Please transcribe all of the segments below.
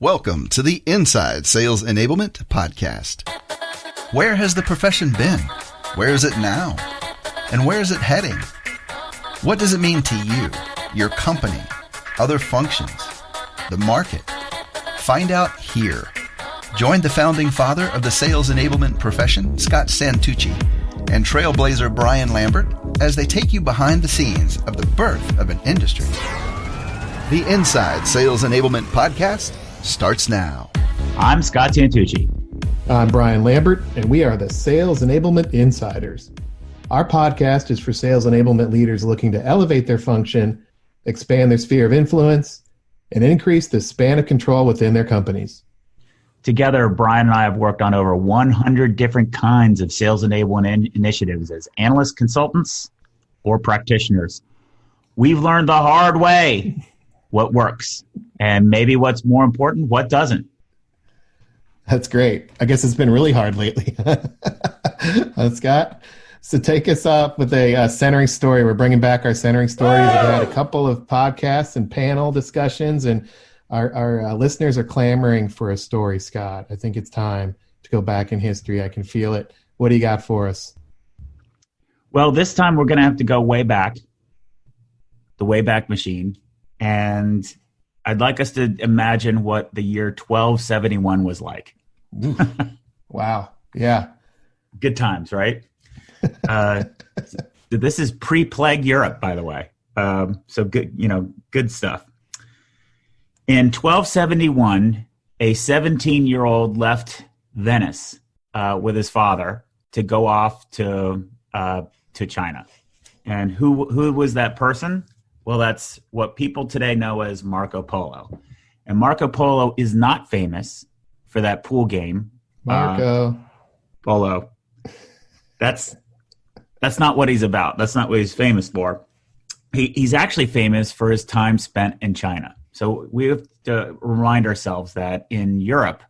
Welcome to the Inside Sales Enablement Podcast. Where has the profession been? Where is it now? And where is it heading? What does it mean to you, your company, other functions, the market? Find out here. Join the founding father of the sales enablement profession, Scott Santucci, and trailblazer Brian Lambert as they take you behind the scenes of the birth of an industry. The Inside Sales Enablement Podcast starts now. I'm Scott Santucci. I'm Brian Lambert, and we are the Sales Enablement Insiders. Our podcast is for sales enablement leaders looking to elevate their function, expand their sphere of influence, and increase the span of control within their companies. Together, Brian and I have worked on over 100 different kinds of sales enablement initiatives as analysts, consultants, or practitioners. We've learned the hard way what works, and maybe what's more important, what doesn't. That's great. I guess it's been really hard lately. Scott, so take us off with a centering story. We're bringing back our centering stories. We've had a couple of podcasts and panel discussions, and our listeners are clamoring for a story, Scott. I think it's time to go back in history. I can feel it. What do you got for us? Well, this time we're going to have to go way back, the Wayback Machine. And I'd like us to imagine what the year 1271 was like. Wow. Yeah. Good times, right? This is pre-plague Europe, by the way. So good, good stuff. In 1271, a 17-year-old left Venice with his father to go off to China. And who was that person? Well, that's what people today know as Marco Polo. And Marco Polo is not famous for that pool game. Marco Polo. That's not what he's about. That's not what he's famous for. He's actually famous for his time spent in China. So we have to remind ourselves that in Europe,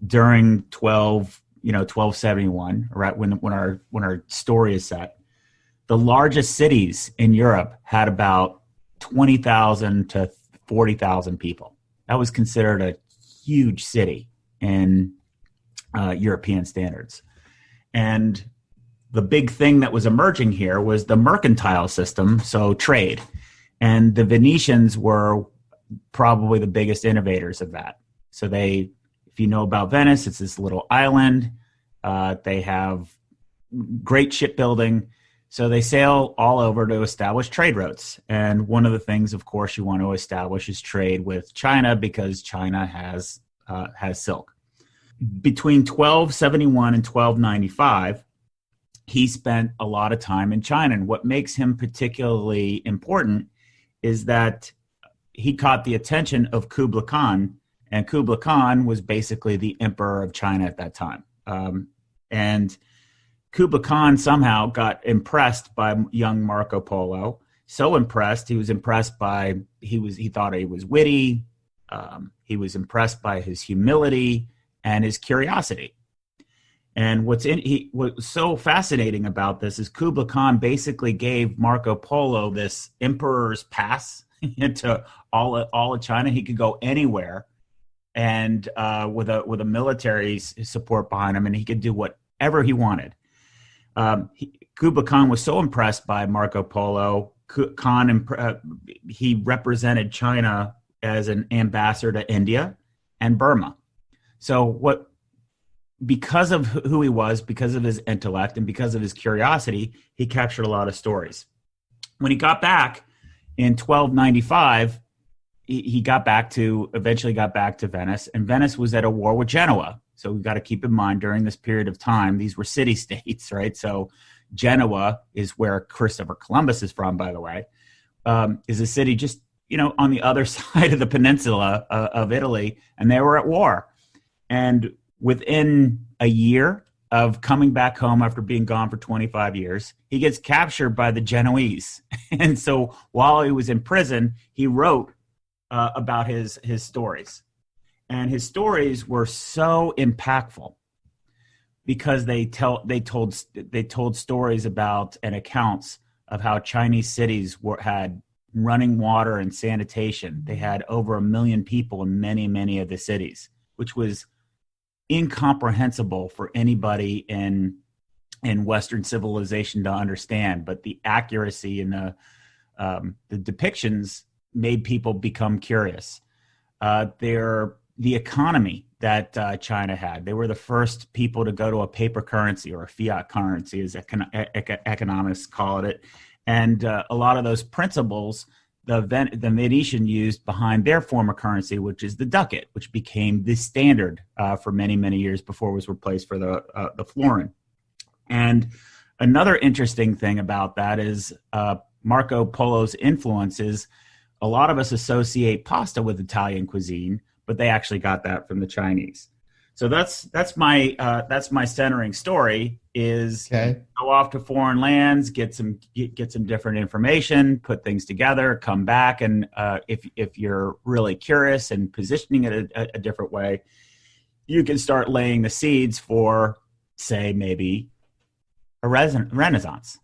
during 1271, right when our story is set, the largest cities in Europe had about 20,000 to 40,000 people. That was considered a huge city in European standards. And the big thing that was emerging here was the mercantile system, so trade. And the Venetians were probably the biggest innovators of that. So if you know about Venice, it's this little island. They have great shipbuilding. So they sail all over to establish trade routes. And one of the things, of course, you want to establish is trade with China because China has silk. Between 1271 and 1295, he spent a lot of time in China. And what makes him particularly important is that he caught the attention of Kublai Khan. And Kublai Khan was basically the emperor of China at that time. And Kublai Khan somehow got impressed by young Marco Polo. So impressed, he thought he was witty. He was impressed by his humility and his curiosity. And what's so fascinating about this is Kublai Khan basically gave Marco Polo this emperor's pass into all of China. He could go anywhere, and with a military support behind him, and he could do whatever he wanted. Kublai Khan was so impressed by Marco Polo. He represented China as an ambassador to India and Burma. So because of who he was, because of his intellect, and because of his curiosity, he captured a lot of stories. When he got back in 1295, he eventually got back to Venice, and Venice was at a war with Genoa. So we've got to keep in mind during this period of time, these were city-states, right? So Genoa is where Christopher Columbus is from, by the way, is a city just, on the other side of the peninsula of Italy, and they were at war. And within a year of coming back home after being gone for 25 years, he gets captured by the Genoese. And so while he was in prison, he wrote about his stories. And his stories were so impactful because they told stories about and accounts of how Chinese cities had running water and sanitation. They had over 1 million people in many, many of the cities, which was incomprehensible for anybody in Western civilization to understand. But the accuracy and the depictions made people become curious. The economy that China had. They were the first people to go to a paper currency, or a fiat currency, as economists call it. And a lot of those principles the Venetian used behind their form of currency, which is the ducat, which became the standard for many, many years before it was replaced for the florin. And another interesting thing about that is Marco Polo's influence is a lot of us associate pasta with Italian cuisine, but they actually got that from the Chinese. So that's my centering story is go off to foreign lands, get some different information, put things together, come back, and if you're really curious and positioning it a different way, you can start laying the seeds for, say, maybe a renaissance.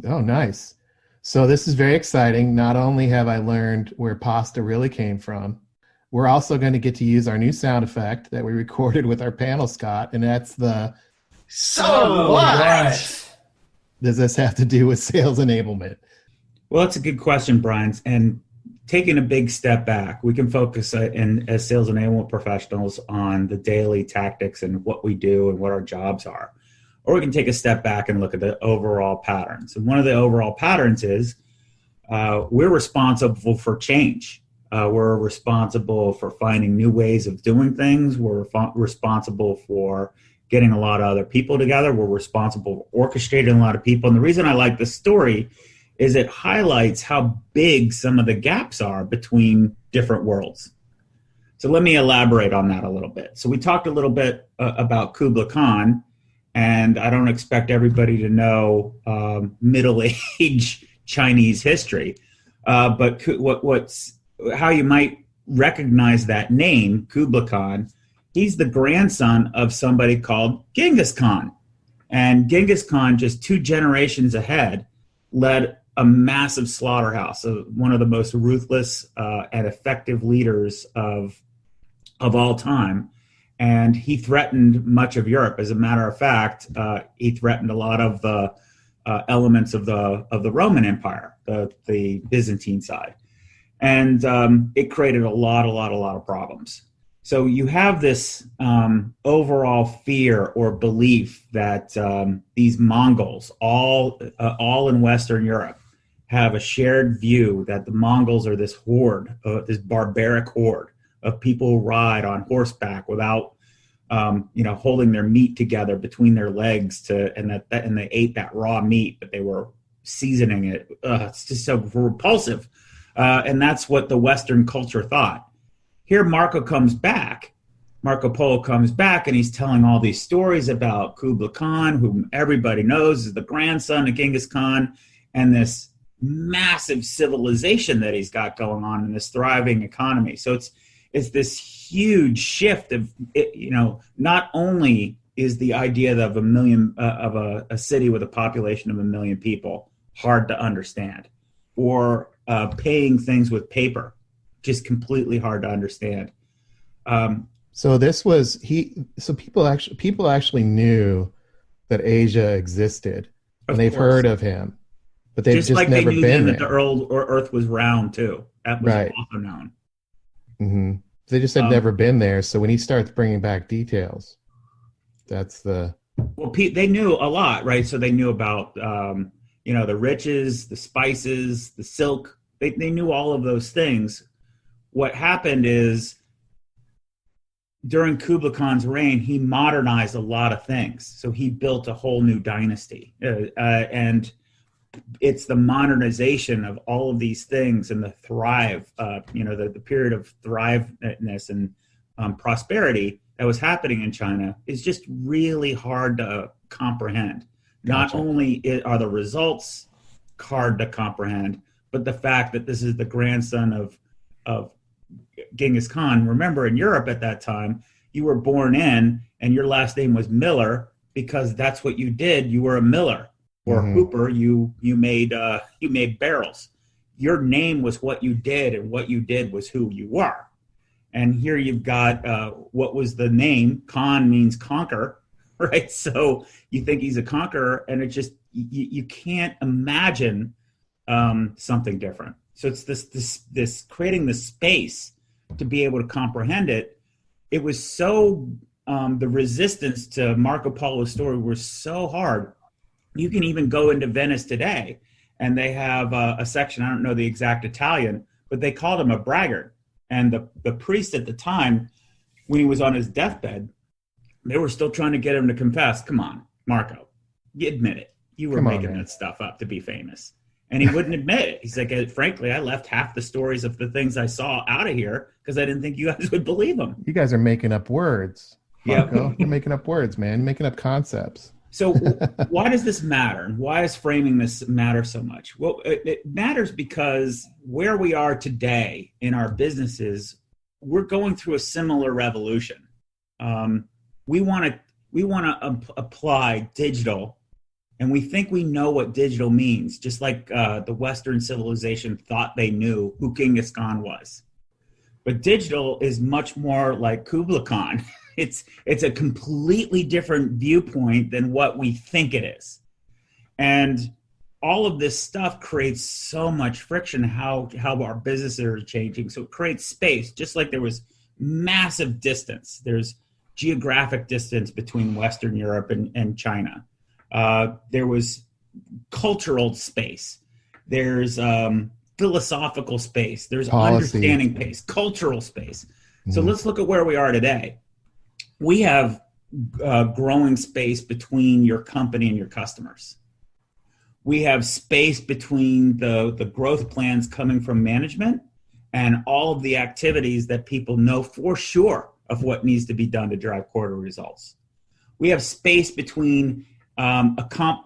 Oh, nice. So this is very exciting. Not only have I learned where pasta really came from, we're also going to get to use our new sound effect that we recorded with our panel, Scott, and that's the So what? Does this have to do with sales enablement? Well, that's a good question, Brian. And taking a big step back, we can focus as sales enablement professionals on the daily tactics and what we do and what our jobs are. Or we can take a step back and look at the overall patterns. And one of the overall patterns is we're responsible for change. We're responsible for finding new ways of doing things. We're responsible for getting a lot of other people together. We're responsible for orchestrating a lot of people. And the reason I like this story is it highlights how big some of the gaps are between different worlds. So let me elaborate on that a little bit. So we talked a little bit about Kublai Khan, and I don't expect everybody to know middle-age Chinese history. But how you might recognize that name, Kublai Khan, he's the grandson of somebody called Genghis Khan. And Genghis Khan, just 2 generations ahead, led a massive slaughterhouse, one of the most ruthless and effective leaders of all time. And he threatened much of Europe. As a matter of fact, he threatened a lot of the elements of the Roman Empire, the Byzantine side. And it created a lot of problems. So you have this overall fear or belief that these Mongols, all in Western Europe, have a shared view that the Mongols are this horde, this barbaric horde of people who ride on horseback without, holding their meat together between their legs and they ate that raw meat, but they were seasoning it. It's just so repulsive. And that's what the Western culture thought. Here Marco Polo comes back, and he's telling all these stories about Kublai Khan, whom everybody knows is the grandson of Genghis Khan, and this massive civilization that he's got going on in this thriving economy. So it's this huge shift of, not only is the idea of a city with a population of 1 million people hard to understand, or paying things with paper, just completely hard to understand. So this was So people actually knew that Asia existed, and they've heard of him, but they've just like never been there. They knew that the Earth was round too. That was also known. Mm-hmm. They just had never been there. So when he starts bringing back details, that's the. Well, they knew a lot, right? So they knew about the riches, the spices, the silk. They knew all of those things. What happened is, during Kublai Khan's reign, he modernized a lot of things. So he built a whole new dynasty. And it's the modernization of all of these things and the the period of thriveness and prosperity that was happening in China is just really hard to comprehend. Gotcha. Not only are the results hard to comprehend, but the fact that this is the grandson of Genghis Khan. Remember, in Europe at that time, you were born in and your last name was Miller because that's what you did. You were a miller or hooper. You made barrels. your name was what you did, and what you did was who you were. And here you've got what was the name? Khan means conquer, right? So you think he's a conqueror, and it just you can't imagine something different. So it's this creating the space to be able to comprehend it. It was so the resistance to Marco Polo's story was so hard. You can even go into Venice today, and they have a section, I don't know the exact Italian, but they called him a braggart. And the priest at the time, when he was on his deathbed, they were still trying to get him to confess. Come on, Marco, you admit it. You were making that stuff up to be famous. And he wouldn't admit it. He's like, frankly, I left half the stories of the things I saw out of here because I didn't think you guys would believe them. You guys are making up words, Marco. You're making up words, man. You're making up concepts. So why does this matter? And why is framing this matter so much? Well, it matters because where we are today in our businesses, we're going through a similar revolution. We want to apply digital, and we think we know what digital means, just like the Western civilization thought they knew who Genghis Khan was. But digital is much more like Kublai Khan. It's a completely different viewpoint than what we think it is. And all of this stuff creates so much friction, how our businesses are changing. So it creates space, just like there was massive distance. There's geographic distance between Western Europe and China. There was cultural space. There's philosophical space. There's policy. Understanding space, cultural space. So let's look at where we are today. We have growing space between your company and your customers. We have space between the growth plans coming from management and all of the activities that people know for sure of what needs to be done to drive quarter results. We have space between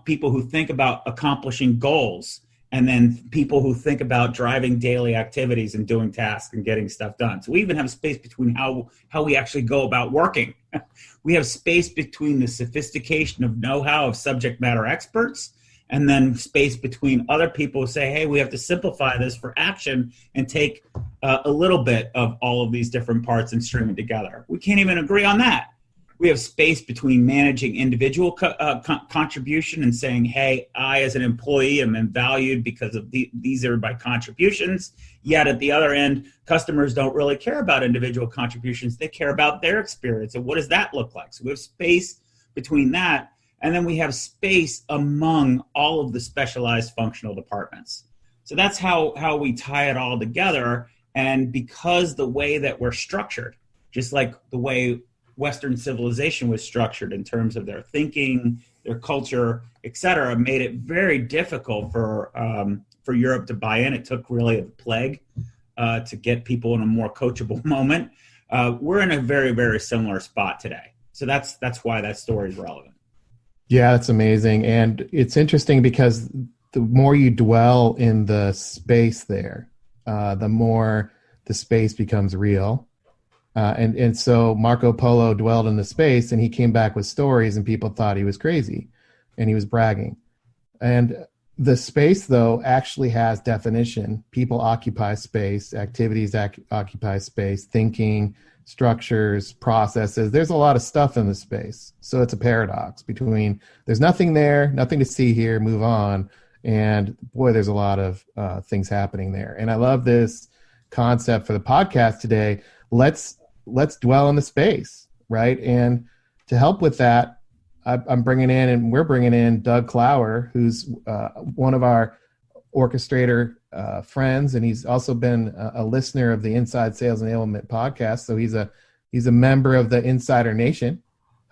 people who think about accomplishing goals and then people who think about driving daily activities and doing tasks and getting stuff done. So we even have space between how we actually go about working. We have space between the sophistication of know-how of subject matter experts and then space between other people who say, hey, we have to simplify this for action and take a little bit of all of these different parts and string it together. We can't even agree on that. We have space between managing individual contribution and saying, hey, I as an employee am valued because of these are my contributions. Yet at the other end, customers don't really care about individual contributions. They care about their experience. And what does that look like? So we have space between that. And then we have space among all of the specialized functional departments. So that's how we tie it all together. And because the way that we're structured, just like the way Western civilization was structured in terms of their thinking, their culture, et cetera, made it very difficult for Europe to buy in. It took really a plague to get people in a more coachable moment. We're in a very, very similar spot today. So that's why that story is relevant. Yeah, that's amazing. And it's interesting because the more you dwell in the space there, the more the space becomes real. And so Marco Polo dwelled in the space and he came back with stories and people thought he was crazy and he was bragging. And the space, though, actually has definition. People occupy space, activities occupy space, thinking, structures, processes. There's a lot of stuff in the space. So it's a paradox between there's nothing there, nothing to see here, move on. And boy, there's a lot of things happening there. And I love this concept for the podcast today. Let's dwell in the space, right? And to help with that, we're bringing in Doug Clower, who's one of our Orchestrator friends, and he's also been a listener of the Inside Sales Enablement podcast. So he's a member of the Insider Nation.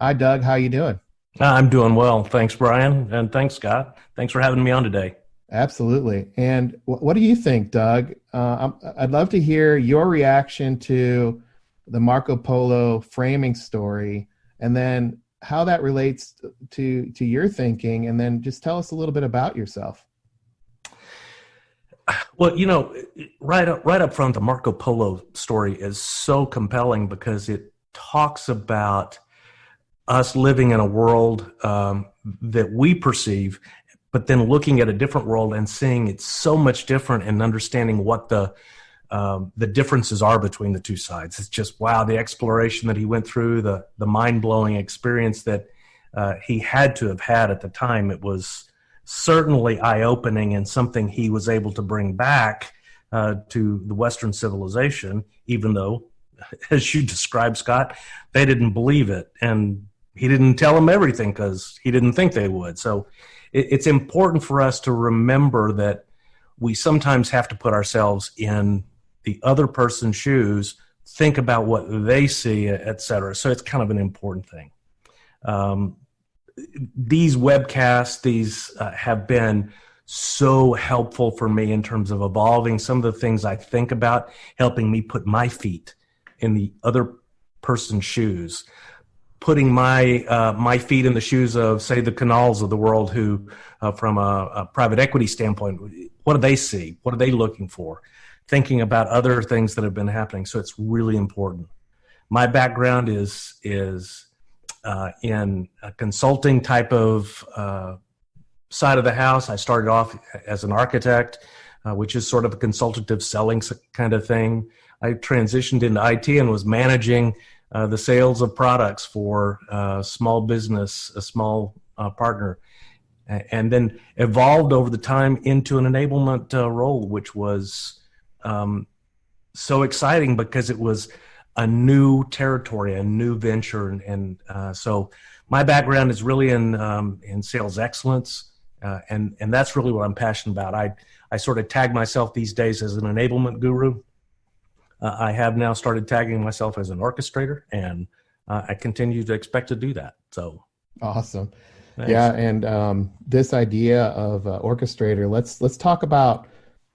Hi, Doug. How you doing? I'm doing well. Thanks, Brian. And thanks, Scott. Thanks for having me on today. Absolutely. And what do you think, Doug? I'd love to hear your reaction to the Marco Polo framing story, and then how that relates to your thinking, and then just tell us a little bit about yourself. Well, right up front, the Marco Polo story is so compelling because it talks about us living in a world that we perceive but then looking at a different world and seeing it's so much different and understanding what the differences are between the two sides. It's just, wow, the exploration that he went through, the mind-blowing experience that he had to have had at the time. It was certainly eye-opening and something he was able to bring back to the Western civilization, even though, as you described, Scott, they didn't believe it. And he didn't tell them everything because he didn't think they would. So it's important for us to remember that we sometimes have to put ourselves in the other person's shoes, think about what they see, et cetera. So it's kind of an important thing. These webcasts, have been so helpful for me in terms of evolving some of the things I think about, helping me put my feet in the other person's shoes, putting my feet in the shoes of, say, the Canals of the world who, from a private equity standpoint, what do they see? What are they looking for? Thinking about other things that have been happening. So it's really important. My background is in a consulting type of side of the house. I started off as an architect, which is sort of a consultative selling kind of thing. I transitioned into IT and was managing the sales of products for small business, a small partner, and then evolved over the time into an enablement role, which was so exciting because it was a new territory, a new venture. And so my background is really in sales excellence. And that's really what I'm passionate about. I sort of tag myself these days as an enablement guru. I have now started tagging myself as an orchestrator, and I continue to expect to do that. So awesome. Thanks. Yeah. And this idea of orchestrator, let's talk about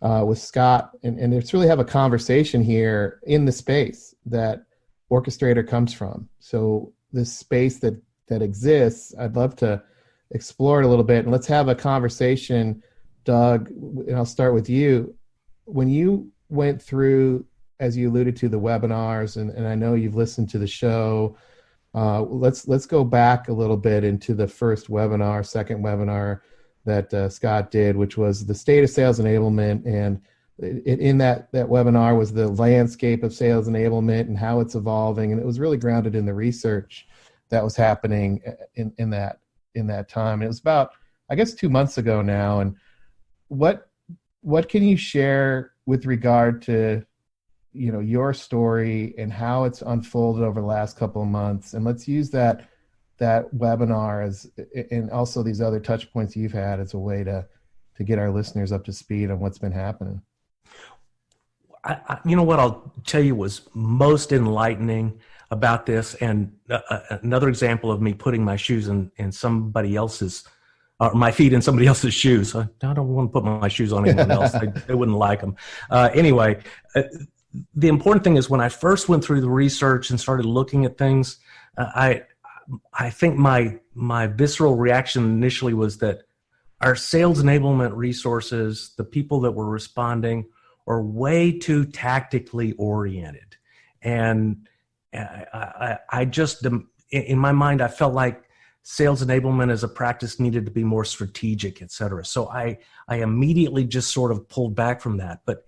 with Scott, and let's really have a conversation here in the space that orchestrator comes from. So this space that exists, I'd love to explore it a little bit, and let's have a conversation. Doug, and I'll start with you. When you went through, as you alluded to, the webinars, and I know you've listened to the show, let's go back a little bit into the first webinar, second webinar that Scott did, which was the state of sales enablement. And in that webinar was the landscape of sales enablement and how it's evolving. And it was really grounded in the research that was happening in that time. It was about, I guess, 2 months ago now. And what can you share with regard to, your story and how it's unfolded over the last couple of months? And let's use that webinar as, and also these other touch points you've had, as a way to get our listeners up to speed on what's been happening. What I'll tell you was most enlightening about this, and another example of me putting my shoes in somebody else's, or my feet in somebody else's shoes. I don't want to put my shoes on anyone else. They wouldn't like them. Anyway, the important thing is when I first went through the research and started looking at things, I think my visceral reaction initially was that our sales enablement resources, the people that were responding, are way too tactically oriented. And I just, in my mind, I felt like sales enablement as a practice needed to be more strategic, et cetera. So I immediately just sort of pulled back from that. But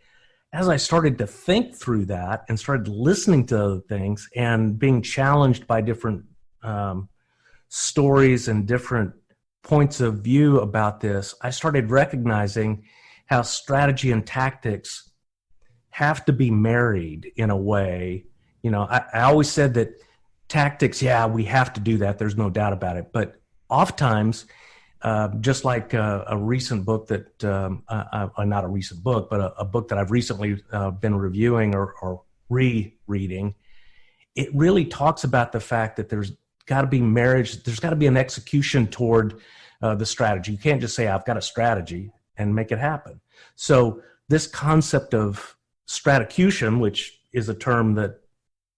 as I started to think through that and started listening to other things and being challenged by different stories and different points of view about this, I started recognizing how strategy and tactics have to be married in a way. I always said that tactics, yeah, we have to do that. There's no doubt about it. But oftentimes, just like a recent book that, not a recent book, but a book that I've recently been reviewing or rereading, it really talks about the fact that there's got to be marriage. There's got to be an execution toward the strategy. You can't just say, I've got a strategy and make it happen. So this concept of stratocution, which is a term that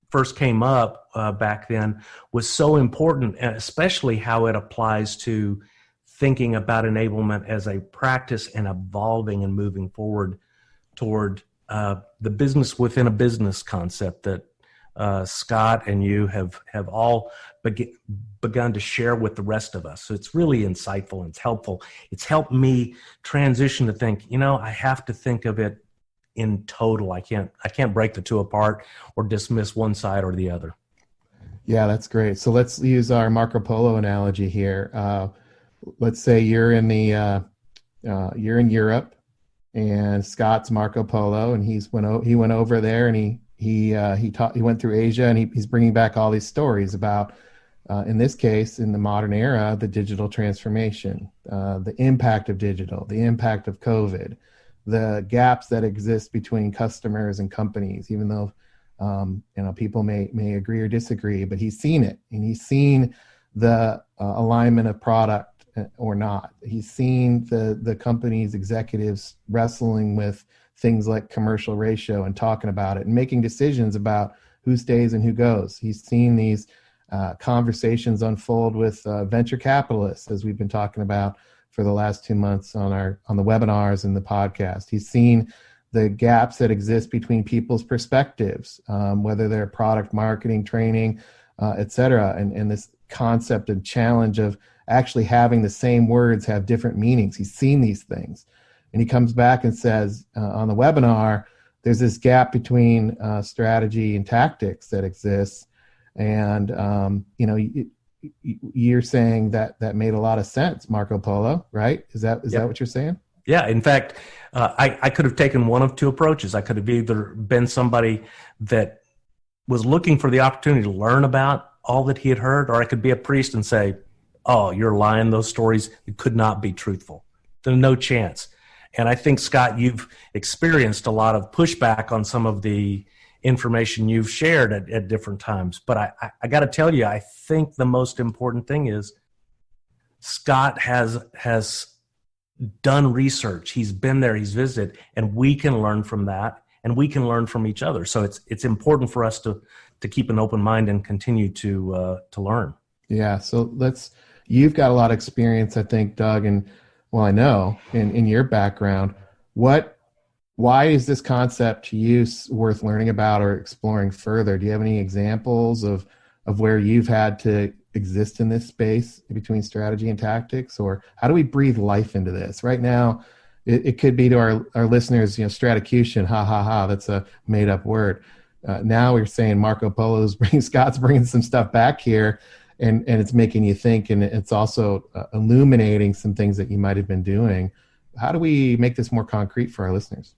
first came up back then, was so important, and especially how it applies to thinking about enablement as a practice and evolving and moving forward toward the business within a business concept that Scott and you have all begun to share with the rest of us. So it's really insightful and it's helpful. It's helped me transition to think, I have to think of it in total. I can't break the two apart or dismiss one side or the other. Yeah, that's great. So let's use our Marco Polo analogy here. Let's say you're in you're in Europe, and Scott's Marco Polo, and he went over there, and he went through Asia, and he's bringing back all these stories about, in this case, in the modern era, the digital transformation, the impact of digital, the impact of COVID, the gaps that exist between customers and companies, even though people may agree or disagree, but he's seen it, and he's seen the alignment of product or not. He's seen the company's executives wrestling with things like commercial ratio and talking about it and making decisions about who stays and who goes. He's seen these conversations unfold with venture capitalists, as we've been talking about for the last 2 months on the webinars and the podcast. He's seen the gaps that exist between people's perspectives, whether they're product marketing, training, et cetera, and this concept and challenge of actually having the same words have different meanings. He's seen these things. And he comes back and says on the webinar, there's this gap between strategy and tactics that exists. And, you're saying that made a lot of sense, Marco Polo, right? Is that what you're saying? Yeah. In fact, I could have taken one of two approaches. I could have either been somebody that was looking for the opportunity to learn about all that he had heard, or I could be a priest and say, oh, you're lying. Those stories, it could not be truthful. There's no chance. And I think, Scott, you've experienced a lot of pushback on some of the information you've shared at different times. But I got to tell you, I think the most important thing is Scott has done research. He's been there, he's visited, and we can learn from that, and we can learn from each other. So it's important for us to keep an open mind and continue to learn. Yeah. So you've got a lot of experience, I think, Doug, and I know in your background, why is this concept to you worth learning about or exploring further? Do you have any examples of where you've had to exist in this space between strategy and tactics, or how do we breathe life into this? Right now, it could be to our listeners, stratocution, ha, ha, ha, that's a made up word. Now we're saying Marco Polo's Scott's bringing some stuff back here, and it's making you think, and it's also illuminating some things that you might have been doing. How do we make this more concrete for our listeners?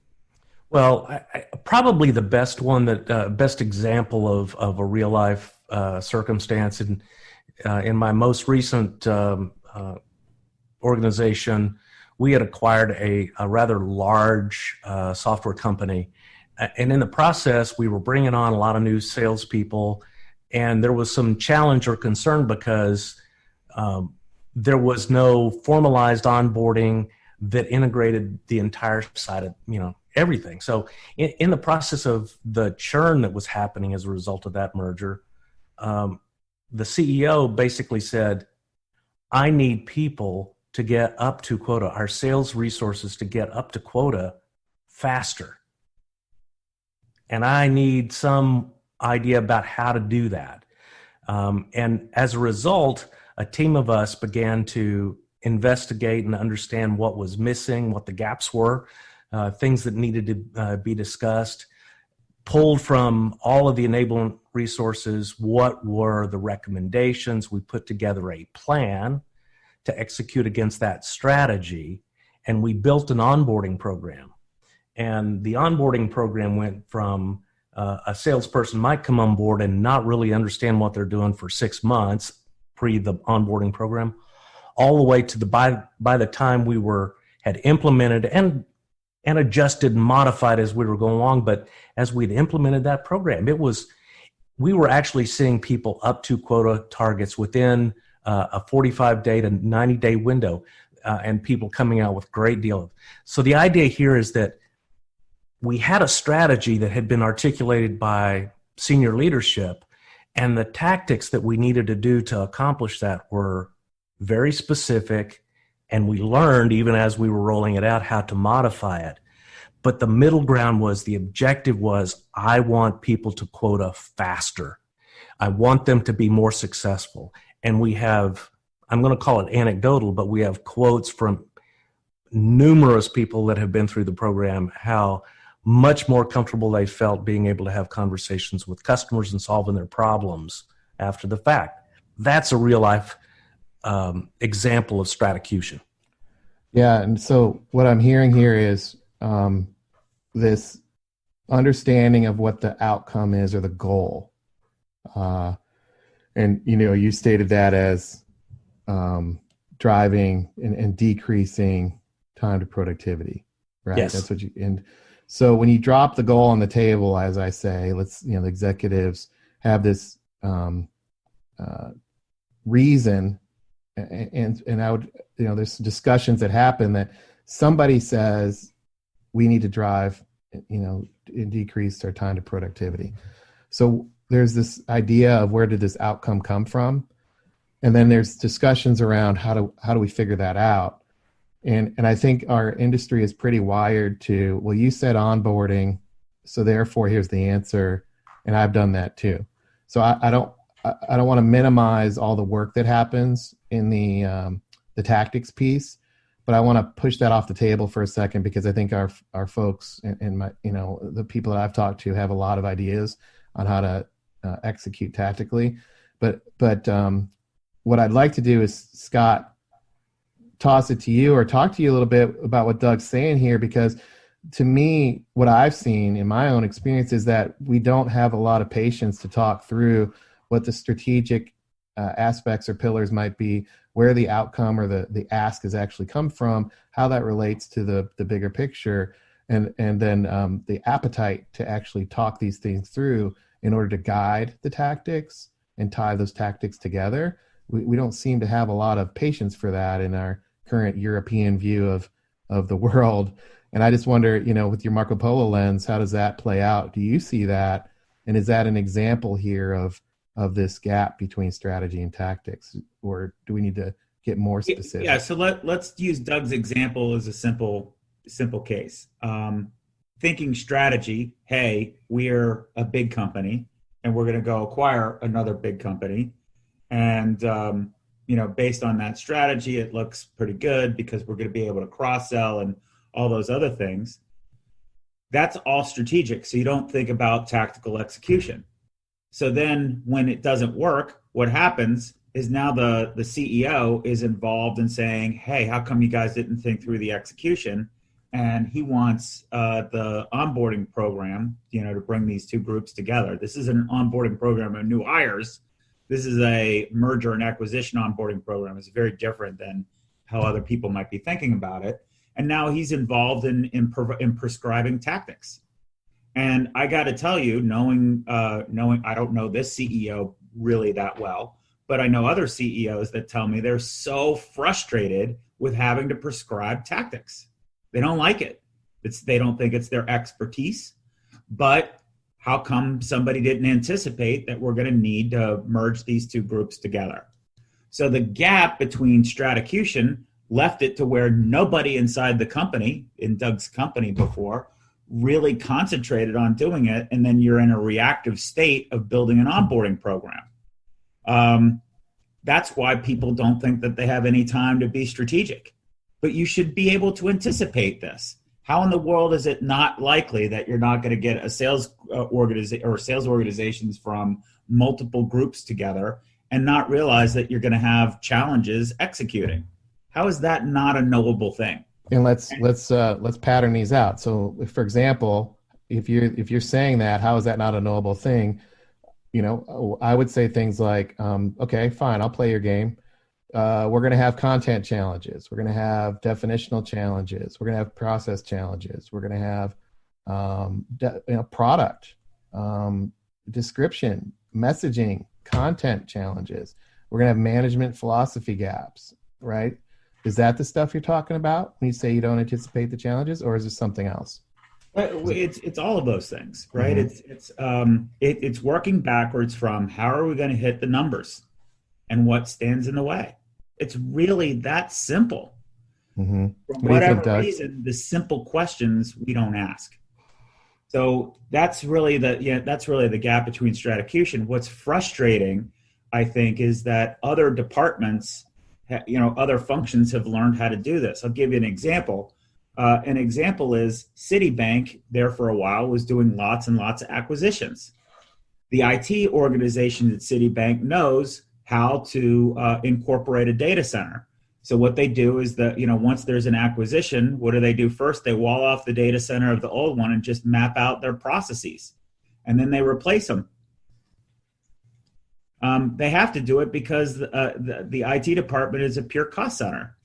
Well, probably the best best example of a real life circumstance in my most recent organization, we had acquired a rather large software company, and in the process, we were bringing on a lot of new salespeople. And there was some challenge or concern because there was no formalized onboarding that integrated the entire side of, everything. So in the process of the churn that was happening as a result of that merger, the CEO basically said, I need people to get up to quota, our sales resources to get up to quota faster. And I need some idea about how to do that. And as a result, a team of us began to investigate and understand what was missing, what the gaps were, things that needed to be discussed, pulled from all of the enablement resources, what were the recommendations. We put together a plan to execute against that strategy, and we built an onboarding program. And the onboarding program went from a salesperson might come on board and not really understand what they're doing for 6 months pre the onboarding program, all the way to by the time we had implemented and adjusted and modified as we were going along. But as we'd implemented that program, we were actually seeing people up to quota targets within a 45-day to 90-day window, and people coming out with great deal of. So the idea here is that we had a strategy that had been articulated by senior leadership, and the tactics that we needed to do to accomplish that were very specific, and we learned, even as we were rolling it out, how to modify it. But the middle ground was, the objective was, I want people to quota faster. I want them to be more successful. And we have, I'm going to call it anecdotal, but we have quotes from numerous people that have been through the program, how much more comfortable they felt being able to have conversations with customers and solving their problems after the fact. That's a real life example of stratocution. Yeah, and so what I'm hearing here is this understanding of what the outcome is or the goal. And, you stated that as driving and decreasing time to productivity, right? Yes. That's what and so when you drop the goal on the table, as I say, the executives have this reason, and I would, there's discussions that happen that somebody says we need to drive, and decrease our time to productivity. So there's this idea of where did this outcome come from? And then there's discussions around how do we figure that out? And I think our industry is pretty wired to, well, you said onboarding, so therefore here's the answer, and I've done that too. So I don't want to minimize all the work that happens in the tactics piece, but I want to push that off the table for a second, because I think our folks and my the people that I've talked to have a lot of ideas on how to execute tactically. But what I'd like to do is, Scott, toss it to you or talk to you a little bit about what Doug's saying here, because to me, what I've seen in my own experience is that we don't have a lot of patience to talk through what the strategic aspects or pillars might be, where the outcome or the ask has actually come from, how that relates to the bigger picture, and then the appetite to actually talk these things through in order to guide the tactics and tie those tactics together. We don't seem to have a lot of patience for that in our current European view of the world. And I just wonder, with your Marco Polo lens, how does that play out? Do you see that? And is that an example here of this gap between strategy and tactics? Or do we need to get more specific? Yeah, so let's use Doug's example as a simple case. Thinking strategy, hey, we're a big company and we're going to go acquire another big company. And, based on that strategy, it looks pretty good because we're going to be able to cross-sell and all those other things. That's all strategic. So you don't think about tactical execution. So then when it doesn't work, what happens is now the CEO is involved in saying, hey, how come you guys didn't think through the execution? And he wants the onboarding program, to bring these two groups together. This is an onboarding program of new hires. This is a merger and acquisition onboarding program. It's very different than how other people might be thinking about it. And now he's involved in prescribing tactics. And I got to tell you, knowing I don't know this CEO really that well, but I know other CEOs that tell me they're so frustrated with having to prescribe tactics. They don't like it. They don't think it's their expertise. But how come somebody didn't anticipate that we're going to need to merge these two groups together? So the gap between stratocution left it to where nobody inside the company, in Doug's company before, really concentrated on doing it. And then you're in a reactive state of building an onboarding program. That's why people don't think that they have any time to be strategic. But you should be able to anticipate this. How in the world is it not likely that you're not going to get a sales organizations from multiple groups together and not realize that you're going to have challenges executing? How is that not a knowable thing? And let's pattern these out. So, for example, if you're saying that, how is that not a knowable thing? I would say things like, okay, fine, I'll play your game. We're going to have content challenges. We're going to have definitional challenges. We're going to have process challenges. We're going to have product, description, messaging, content challenges. We're going to have management philosophy gaps, right? Is that the stuff you're talking about when you say you don't anticipate the challenges, or is it something else? It's all of those things, right? Mm-hmm. It's working backwards from how are we going to hit the numbers and what stands in the way. It's really that simple. Mm-hmm. For What do you think, whatever Doug? reason, the simple questions we don't ask. So that's really the gap between Stratocution. What's frustrating, I think, is that other departments, other functions have learned how to do this. I'll give you an example. An example is Citibank, there for a while, was doing lots and lots of acquisitions. The IT organization at Citibank knows how to incorporate a data center. So what they do is that, once there's an acquisition, what do they do first? They wall off the data center of the old one and just map out their processes. And then they replace them. They have to do it because the IT department is a pure cost center.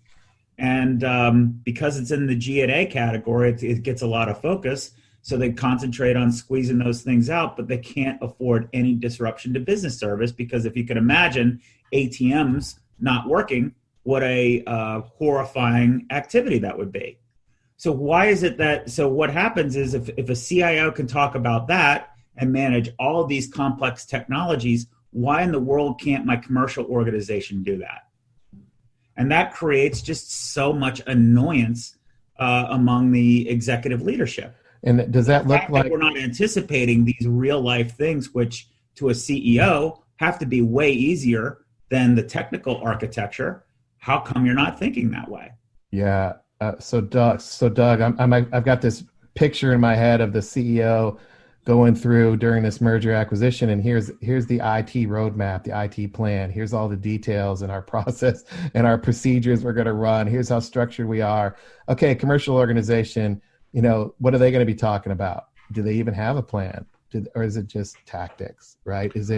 And because it's in the G&A category, it gets a lot of focus. So they concentrate on squeezing those things out, but they can't afford any disruption to business service, because if you can imagine ATMs not working, what a horrifying activity that would be. So why is it that, so what happens is if a CIO can talk about that and manage all of these complex technologies, why in the world can't my commercial organization do that? And that creates just so much annoyance among the executive leadership. And does that look like we're not anticipating these real life things, which to a CEO have to be way easier than the technical architecture? How come you're not thinking that way? Yeah. So Doug, I've got this picture in my head of the CEO going through during this merger acquisition, and here's the IT roadmap, the IT plan. Here's all the details and our process and our procedures we're going to run. Here's how structured we are. Okay, commercial organization. What are they going to be talking about? Do they even have a plan? Or is it just tactics? Right? Is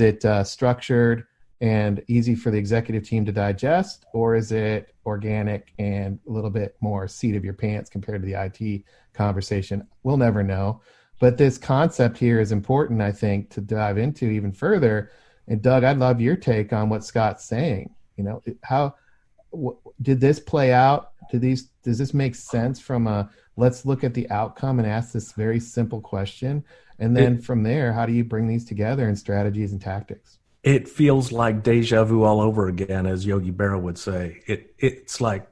it structured and easy for the executive team to digest, or is it organic and a little bit more seat of your pants compared to the IT conversation? We'll never know. But this concept here is important, I think, to dive into even further. And Doug, I'd love your take on what Scott's saying. How did this play out? Does this make sense from a let's look at the outcome and ask this very simple question? And then from there, how do you bring these together in strategies and tactics? It feels like deja vu all over again, as Yogi Berra would say. It's like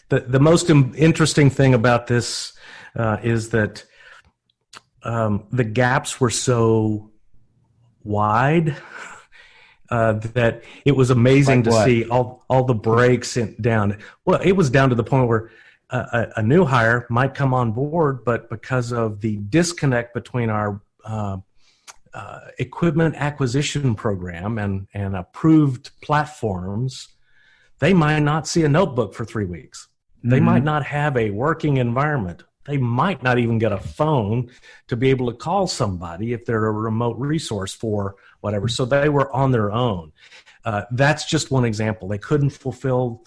the most interesting thing about this is that the gaps were so wide that it was amazing to see all the breaks down. Well, it was down to the point where a new hire might come on board, but because of the disconnect between our equipment acquisition program and approved platforms, they might not see a notebook for 3 weeks. They might not have a working environment. They might not even get a phone to be able to call somebody if they're a remote resource for whatever. So they were on their own. That's just one example. They couldn't fulfill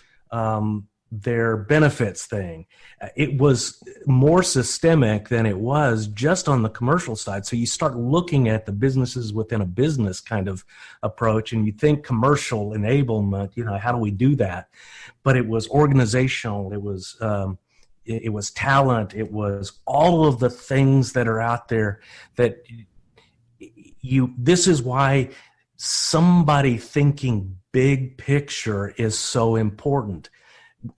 their benefits thing. It was more systemic than it was just on the commercial side. So you start looking at the businesses within a business kind of approach, and you think commercial enablement, how do we do that? But it was organizational. It was talent. It was all of the things that are out there that this is why somebody thinking big picture is so important.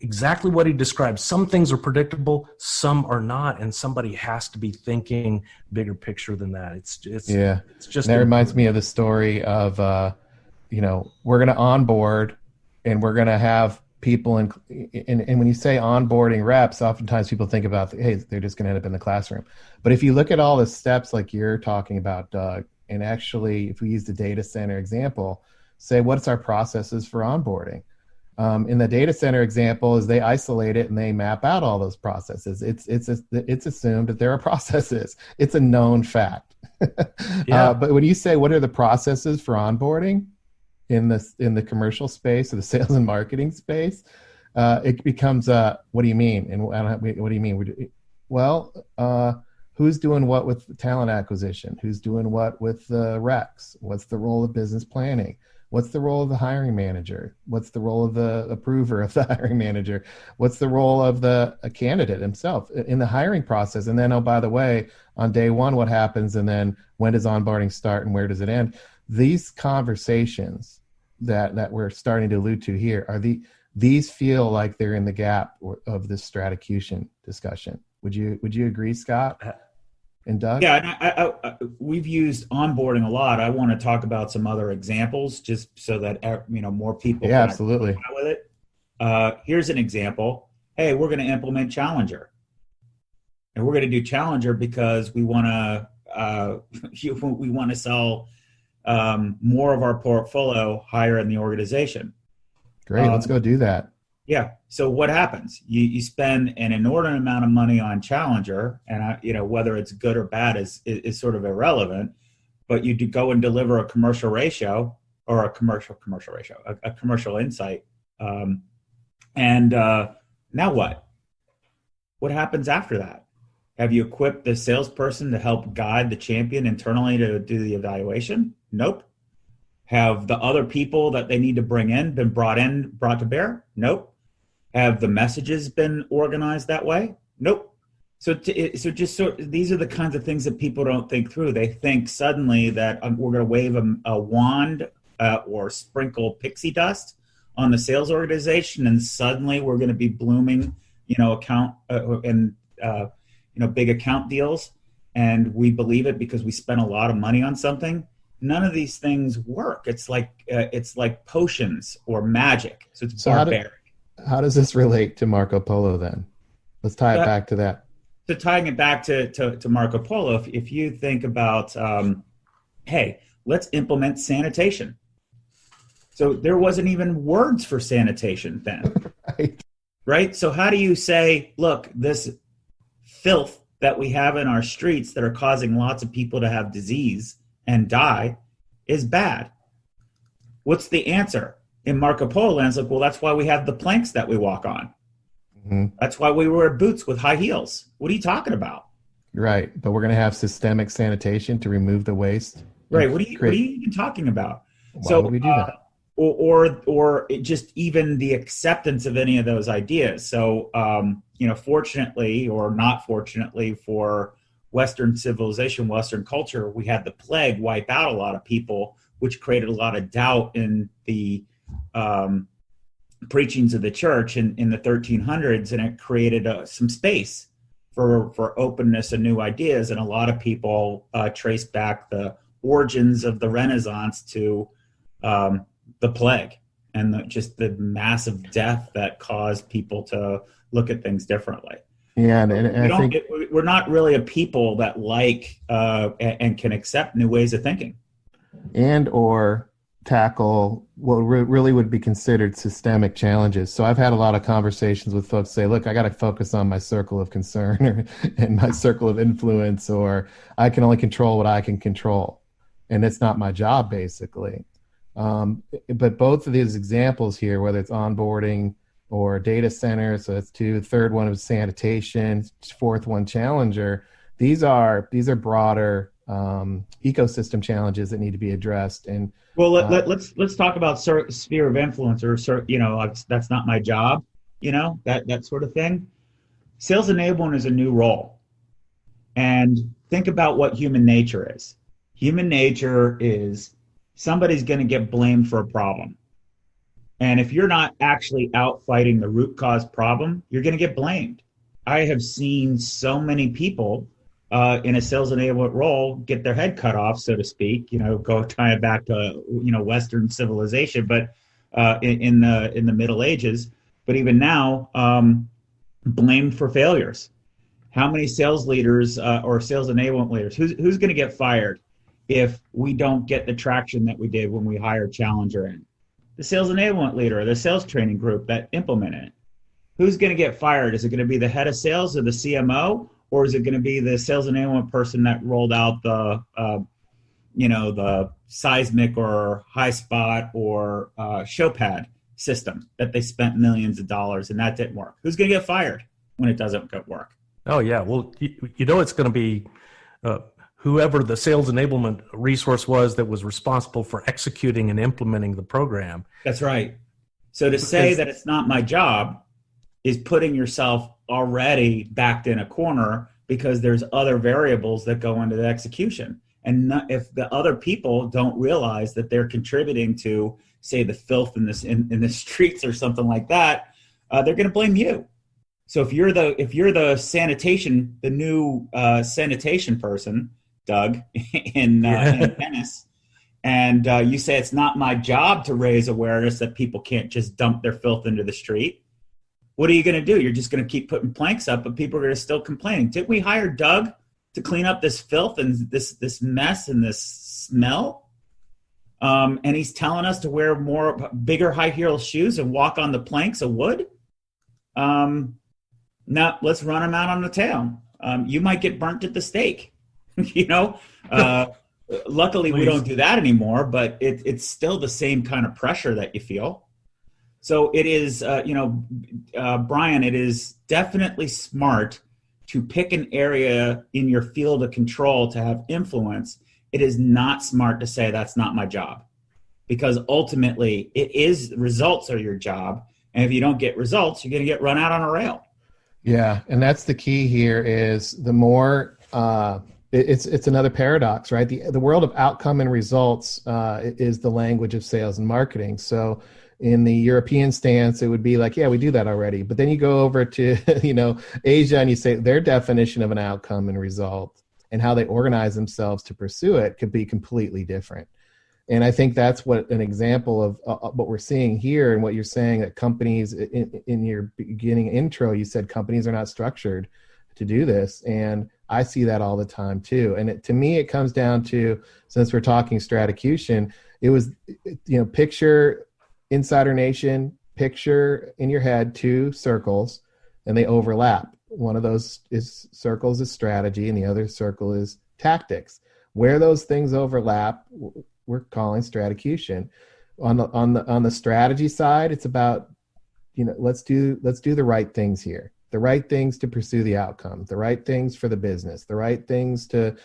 Exactly what he described. Some things are predictable, some are not, and somebody has to be thinking bigger picture than that. It's just that reminds me of the story of we're going to onboard and we're going to have people and when you say onboarding reps, oftentimes people think about, hey, they're just going to end up in the classroom. But if you look at all the steps like you're talking about, Doug, and actually if we use the data center example, say what's our processes for onboarding? In the data center example, is they isolate it and they map out all those processes. It's assumed that there are processes. It's a known fact. Yeah. But when you say what are the processes for onboarding in the commercial space or the sales and marketing space, it becomes what do you mean? And what do you mean? Who's doing what with talent acquisition? Who's doing what with the recs? What's the role of business planning? What's the role of the hiring manager? What's the role of the approver of the hiring manager? What's the role of the candidate himself in the hiring process? And then, oh, by the way, on day one, what happens? And then when does onboarding start and where does it end? These conversations that we're starting to allude to here are these feel like they're in the gap of this stratocution discussion. Would you agree, Scott and Doug? Yeah, and we've used onboarding a lot. I want to talk about some other examples just so that more people Yeah, can absolutely. identify with it. Here's an example. Hey, we're going to implement Challenger. And we're going to do Challenger because we want to sell more of our portfolio higher in the organization. Great, let's go do that. Yeah. So what happens? You spend an inordinate amount of money on Challenger, and whether it's good or bad is sort of irrelevant. But you do go and deliver a commercial ratio or a commercial ratio, a commercial insight, and now what? What happens after that? Have you equipped the salesperson to help guide the champion internally to do the evaluation? Nope. Have the other people that they need to bring in been brought to bear? Nope. Have the messages been organized that way? Nope. So these are the kinds of things that people don't think through. They think suddenly that we're going to wave a wand or sprinkle pixie dust on the sales organization, and suddenly we're going to be blooming, account and big account deals, and we believe it because we spent a lot of money on something. None of these things work. It's like potions or magic. So it's barbaric. How does this relate to Marco Polo then? Let's tie it back to that. So tying it back to Marco Polo, if you think about, hey, let's implement sanitation. So there wasn't even words for sanitation then. Right? So how do you say, look, this filth that we have in our streets that are causing lots of people to have disease and die is bad? What's the answer? In Marco Polo land, it's like, well, that's why we have the planks that we walk on. Mm-hmm. That's why we wear boots with high heels. What are you talking about? Right. But we're going to have systemic sanitation to remove the waste. Right. What are you even talking about? Why would we do that? Or just even the acceptance of any of those ideas. So, fortunately or not fortunately for Western civilization, Western culture, we had the plague wipe out a lot of people, which created a lot of doubt in the preachings of the church in the 1300s, and it created some space for openness and new ideas. And a lot of people trace back the origins of the Renaissance to the plague and just the massive death that caused people to look at things differently. Yeah, and I think we're not really a people that like and can accept new ways of thinking, and or tackle what really would be considered systemic challenges. So I've had a lot of conversations with folks say, look, I got to focus on my circle of concern and my circle of influence, or I can only control what I can control, and it's not my job, basically. But both of these examples here, whether it's onboarding or data center, so that's two. Third one was sanitation. Fourth one, Challenger. These are broader ecosystem challenges that need to be addressed. And well, let's talk about sphere of influence, or that's not my job. That sort of thing. Sales enablement is a new role, and think about what human nature is. Human nature is somebody's going to get blamed for a problem. And if you're not actually out fighting the root cause problem, you're going to get blamed. I have seen so many people in a sales enablement role get their head cut off, so to speak, go tie it back to, Western civilization, but in the Middle Ages, but even now, blamed for failures. How many sales leaders or sales enablement leaders, who's going to get fired if we don't get the traction that we did when we hired Challenger in? The sales enablement leader or the sales training group that implemented it. Who's going to get fired? Is it going to be the head of sales or the CMO, or is it going to be the sales enablement person that rolled out the seismic or high spot or showpad system that they spent millions of dollars and that didn't work? Who's going to get fired when it doesn't work? Oh yeah, well, it's going to be whoever the sales enablement resource was that was responsible for executing and implementing the program. That's right. So to say that it's not my job is putting yourself already backed in a corner, because there's other variables that go into the execution. And if the other people don't realize that they're contributing to say the filth in the streets or something like that, they're going to blame you. So if you're the sanitation, the new sanitation person, Doug, in Venice, and you say it's not my job to raise awareness that people can't just dump their filth into the street, what are you going to do? You're just going to keep putting planks up, but people are going to still complain. Didn't we hire Doug to clean up this filth and this mess and this smell? And he's telling us to wear bigger high heel shoes and walk on the planks of wood. Now let's run him out on the tail. You might get burnt at the stake. Luckily we don't do that anymore, but it's still the same kind of pressure that you feel. So it is, Brian, it is definitely smart to pick an area in your field of control to have influence. It is not smart to say that's not my job, because ultimately results are your job. And if you don't get results, you're going to get run out on a rail. Yeah. And that's the key here is the more, it's another paradox, right? The world of outcome and results is the language of sales and marketing. So in the European stance, it would be like, yeah, we do that already. But then you go over to, Asia, and you say their definition of an outcome and result and how they organize themselves to pursue it could be completely different. And I think that's what an example of what we're seeing here, and what you're saying, that companies in your beginning intro, you said companies are not structured to do this. And I see that all the time too. And to me, it comes down to, since we're talking Stratocution, it was, picture Insider Nation, picture in your head 2 circles, and they overlap. One of those circles is strategy, and the other circle is tactics. Where those things overlap, we're calling Stratocution. On the strategy side, it's about, let's do the right things here. The right things to pursue the outcome, the right things for the business, the right things to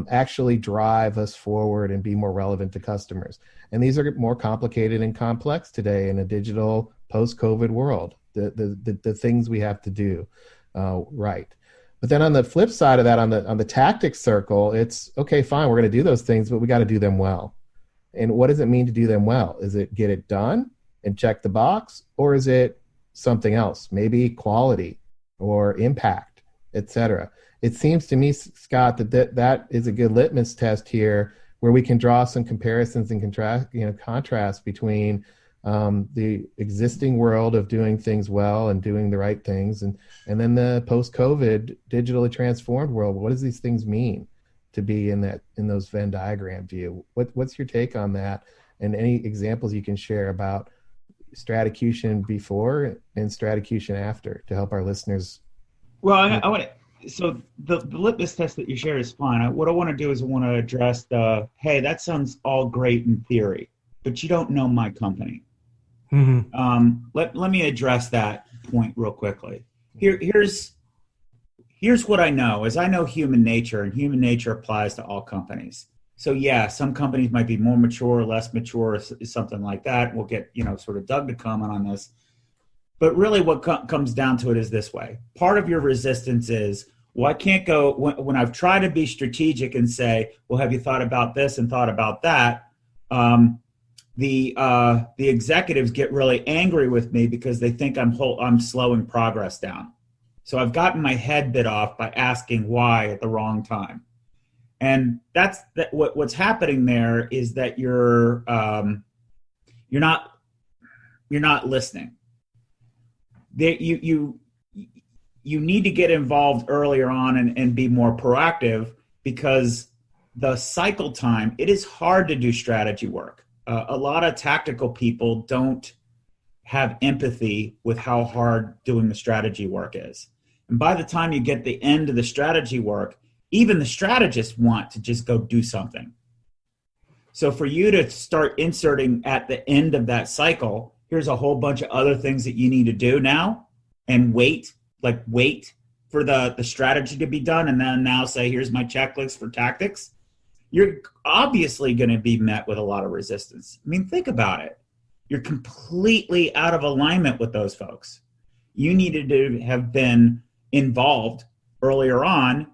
actually drive us forward and be more relevant to customers. And these are more complicated and complex today in a digital post-COVID world, the things we have to do right. But then on the flip side of that, on the tactics circle, it's okay, fine, we're going to do those things, but we got to do them well. And what does it mean to do them well? Is it get it done and check the box, or is it something else, maybe quality or impact, etc.? It seems to me, Scott, that is a good litmus test here, where we can draw some comparisons and contrast between the existing world of doing things well and doing the right things, and then the post-COVID digitally transformed world. What does these things mean to be in those Venn diagram view? What's your take on that, and any examples you can share about Stratocution before and Stratocution after to help our listeners? Well, I want to. So the litmus test that you share is fine. What I want to do is I want to address hey, that sounds all great in theory, but you don't know my company. Mm-hmm. Let me address that point real quickly. Here's what I know is I know human nature, and human nature applies to all companies. So yeah, some companies might be more mature, less mature, something like that. We'll get, sort of Doug to comment on this. But really what comes down to it is this way. Part of your resistance is, well, I can't go, when I've tried to be strategic and say, well, have you thought about this and thought about that? The executives get really angry with me because they think I'm slowing progress down. So I've gotten my head bit off by asking why at the wrong time. And what's happening there is that you're not listening. You need to get involved earlier on and be more proactive, because the cycle time, it is hard to do strategy work. A lot of tactical people don't have empathy with how hard doing the strategy work is. And by the time you get the end of the strategy work, even the strategists want to just go do something. So for you to start inserting at the end of that cycle, here's a whole bunch of other things that you need to do now, and wait for the strategy to be done, and then now say, here's my checklist for tactics. You're obviously going to be met with a lot of resistance. I mean, think about it. You're completely out of alignment with those folks. You needed to have been involved earlier on,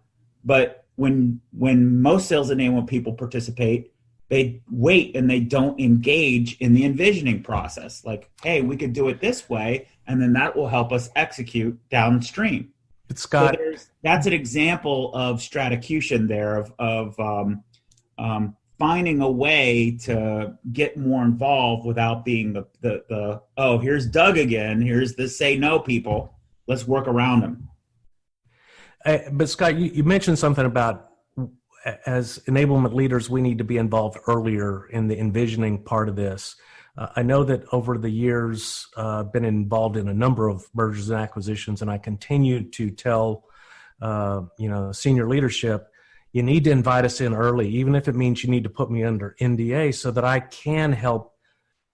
but when most sales enablement people participate, they wait and they don't engage in the envisioning process. Like, hey, we could do it this way, and then that will help us execute downstream. But Scott, So that's an example of stratacution there, of finding a way to get more involved without being the oh, here's Doug again, here's the say no people, let's work around them. But Scott, you mentioned something about, as enablement leaders, we need to be involved earlier in the envisioning part of this. I know that over the years, I've been involved in a number of mergers and acquisitions, and I continue to tell, senior leadership, you need to invite us in early, even if it means you need to put me under NDA so that I can help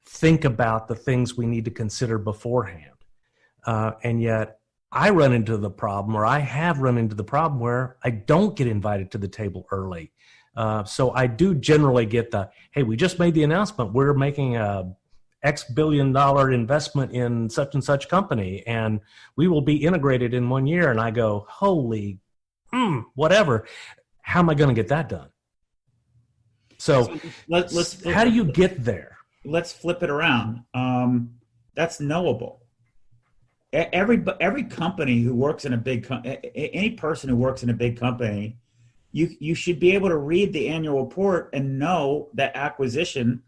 think about the things we need to consider beforehand. And yet, I run into the problem, or I have run into the problem where I don't get invited to the table early. So I do generally get the, hey, we just made the announcement. We're making a X $billion investment in such and such company, and we will be integrated in 1 year. And I go, holy, whatever. How am I going to get that done? So let's how do you get there? Let's flip it around. That's knowable. Every company who works in a big any person who works in a big company, you should be able to read the annual report and know that acquisition,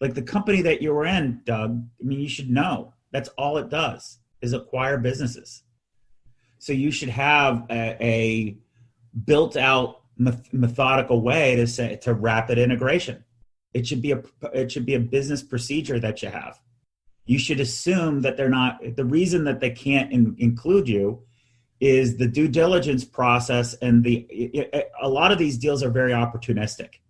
like the company that you were in, Doug. I mean, you should know that's all it does is acquire businesses. So you should have a built out methodical way to rapid integration. It should be a business procedure that you have. You should assume that they're not, the reason that they can't include you is the due diligence process, and a lot of these deals are very opportunistic.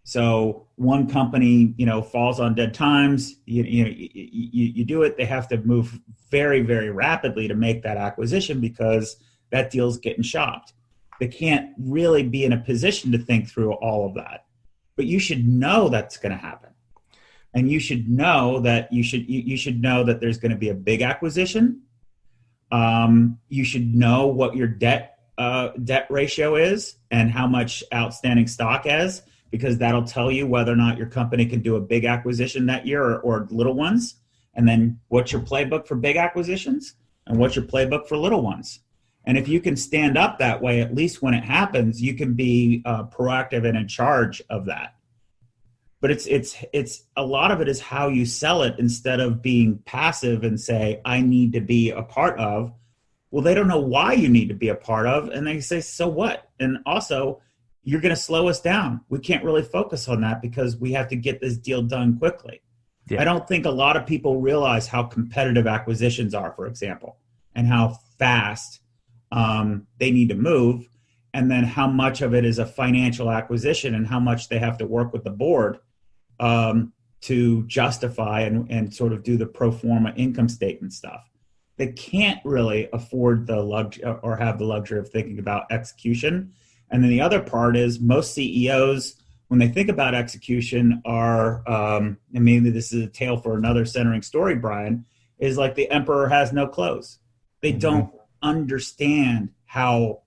So one company, falls on dead times, you do it, they have to move very, very rapidly to make that acquisition because that deal's getting shopped. They can't really be in a position to think through all of that. But you should know that's going to happen. And you should know that you should know that there's going to be a big acquisition. You should know what your debt ratio is and how much outstanding stock is, because that'll tell you whether or not your company can do a big acquisition that year or little ones. And then what's your playbook for big acquisitions and what's your playbook for little ones. And if you can stand up that way, at least when it happens, you can be proactive and in charge of that. But it's a lot of it is how you sell it instead of being passive and say, I need to be a part of. Well, they don't know why you need to be a part of. And they say, so what? And also, you're going to slow us down. We can't really focus on that because we have to get this deal done quickly. Yeah. I don't think a lot of people realize how competitive acquisitions are, for example, and how fast they need to move. And then how much of it is a financial acquisition and how much they have to work with the board to justify and sort of do the pro forma income statement stuff. They can't really afford the luxury or have the luxury of thinking about execution. And then the other part is most CEOs, when they think about execution, are, and maybe this is a tale for another centering story, Brian, is like the emperor has no clothes. They don't understand how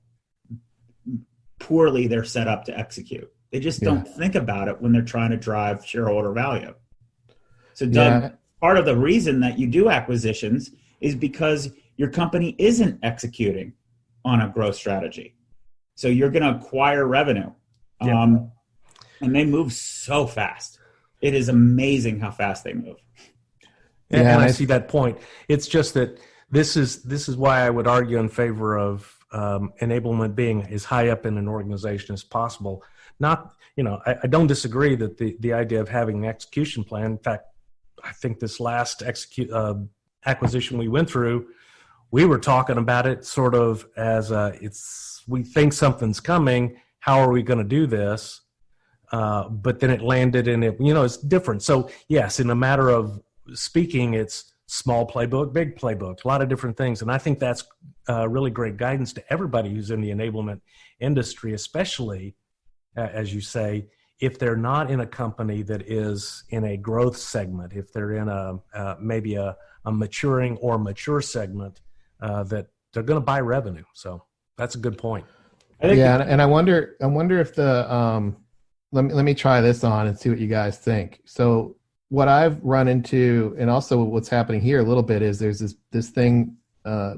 poorly they're set up to execute. They just don't think about it when they're trying to drive shareholder value. So, Doug, part of the reason that you do acquisitions is because your company isn't executing on a growth strategy. So you're going to acquire revenue. And they move so fast. It is amazing how fast they move. And I see that point. It's just that this is why I would argue in favor of enablement being as high up in an organization as possible. Not, I don't disagree that the idea of having an execution plan. In fact, I think this last acquisition we went through, we were talking about it sort of as we think something's coming. How are we going to do this? But then it landed in it. It's different. So yes, in a matter of speaking, it's small playbook, big playbook, a lot of different things. And I think that's really great guidance to everybody who's in the enablement industry, especially, as you say, if they're not in a company that is in a growth segment, if they're in maybe a maturing or mature segment, that they're going to buy revenue. So that's a good point. And I wonder if the let me try this on and see what you guys think. So what I've run into, and also what's happening here a little bit, is there's this thing,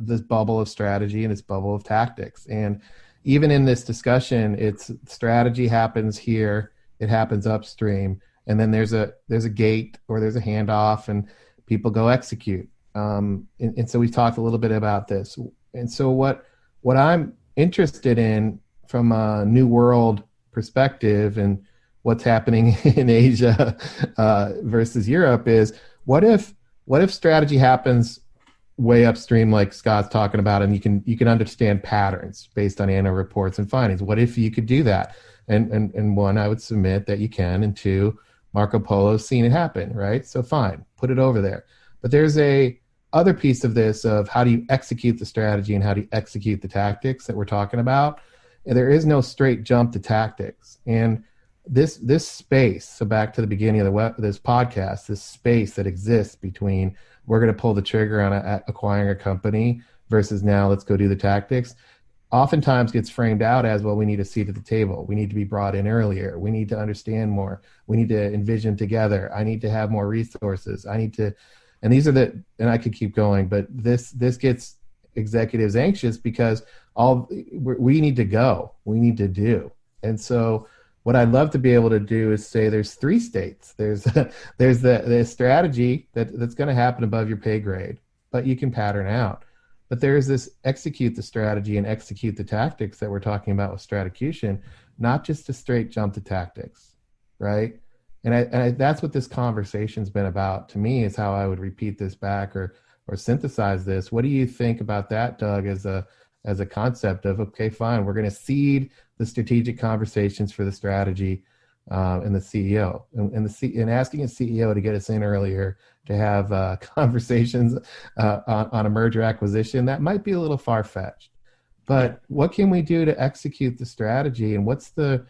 this bubble of strategy and this bubble of tactics. And even in this discussion, it's strategy happens here, it happens upstream, and then there's a gate or there's a handoff, and people go execute. And so we talked a little bit about this. And so what I'm interested in from a new world perspective and what's happening in Asia versus Europe is what if strategy happens way upstream, like Scott's talking about, and you can understand patterns based on annual reports and findings. What if you could do that? And one, I would submit that you can, and two, Marco Polo's seen it happen, right? So fine, put it over there. But there's a other piece of this of how do you execute the strategy and how do you execute the tactics that we're talking about. And there is no straight jump to tactics. And this space, so back to the beginning of this podcast, this space that exists between we're going to pull the trigger on acquiring a company versus now let's go do the tactics, oftentimes gets framed out as, well, we need a seat at the table. We need to be brought in earlier. We need to understand more. We need to envision together. I need to have more resources. I need to, and these are and I could keep going, but this gets executives anxious because we need to go. We need to do. And so what I'd love to be able to do is say there's three states. There's the strategy that's going to happen above your pay grade, but you can pattern out. But there's this execute the strategy and execute the tactics that we're talking about with Stratocution, not just a straight jump to tactics, right? And that's what this conversation's been about to me, is how I would repeat this back or synthesize this. What do you think about that, Doug, as a concept of, okay, fine, we're going to seed the strategic conversations for the strategy and the CEO, and asking a CEO to get us in earlier to have conversations on a merger acquisition, that might be a little far-fetched. But what can we do to execute the strategy, and what's the